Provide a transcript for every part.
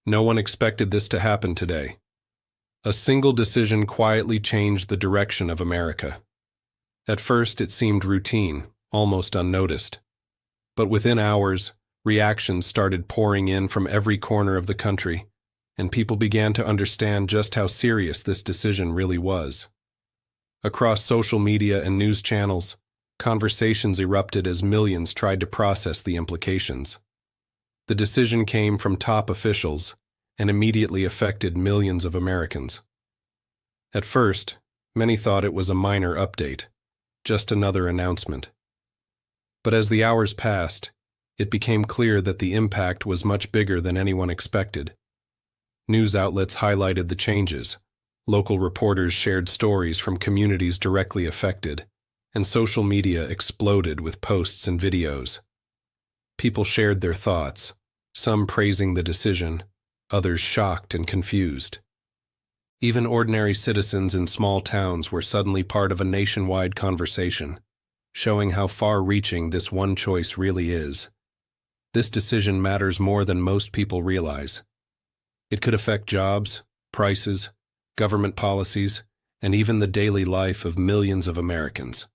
No one expected this to happen today. A single decision quietly changed the direction of America. At first, it seemed routine, almost unnoticed. But within hours, reactions started pouring in from every corner of the country, and people began to understand just how serious this decision really was. Across social media and news channels, conversations erupted as millions tried to process the implications. The decision came from top officials and immediately affected millions of Americans. At first, many thought it was a minor update, just another announcement. But as the hours passed, it became clear that the impact was much bigger than anyone expected. News outlets highlighted the changes, local reporters shared stories from communities directly affected, and social media exploded with posts and videos. People shared their thoughts, some praising the decision, others shocked and confused. Even ordinary citizens in small towns were suddenly part of a nationwide conversation, showing how far-reaching this one choice really is. This decision matters more than most people realize. It could affect jobs, prices, government policies, and even the daily life of millions of Americans.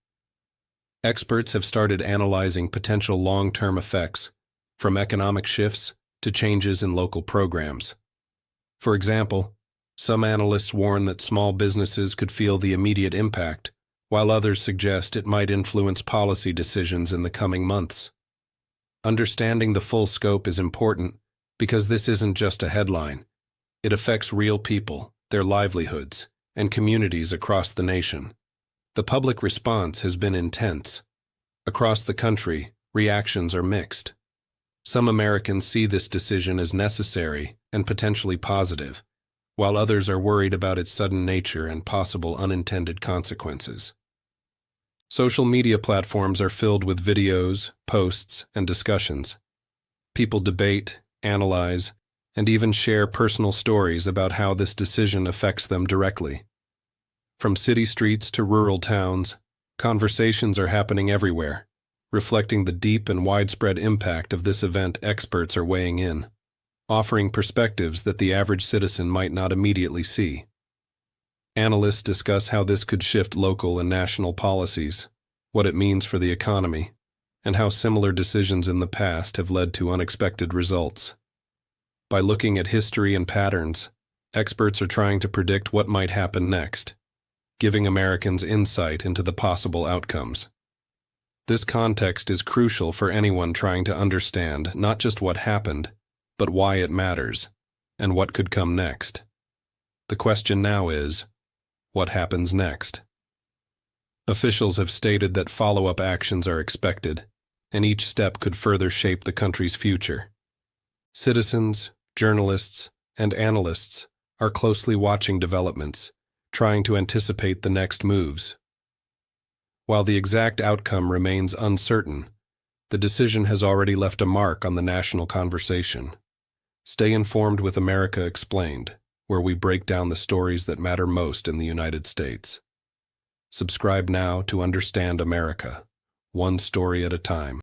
Experts have started analyzing potential long-term effects, from economic shifts to changes in local programs. For example, some analysts warn that small businesses could feel the immediate impact, while others suggest it might influence policy decisions in the coming months. Understanding the full scope is important because this isn't just a headline. It affects real people, their livelihoods, and communities across the nation. The public response has been intense. Across the country, reactions are mixed. Some Americans see this decision as necessary and potentially positive, while others are worried about its sudden nature and possible unintended consequences. Social media platforms are filled with videos, posts, and discussions. People debate, analyze, and even share personal stories about how this decision affects them directly. From city streets to rural towns, conversations are happening everywhere, reflecting the deep and widespread impact of this event. Experts are weighing in, offering perspectives that the average citizen might not immediately see. Analysts discuss how this could shift local and national policies, what it means for the economy, and how similar decisions in the past have led to unexpected results. By looking at history and patterns, experts are trying to predict what might happen next, giving Americans insight into the possible outcomes. This context is crucial for anyone trying to understand not just what happened, but why it matters, and what could come next. The question now is, what happens next? Officials have stated that follow-up actions are expected, and each step could further shape the country's future. Citizens, journalists, and analysts are closely watching developments, trying to anticipate the next moves. While the exact outcome remains uncertain, the decision has already left a mark on the national conversation. Stay informed with America Explained, where we break down the stories that matter most in the United States. Subscribe now to understand America, one story at a time.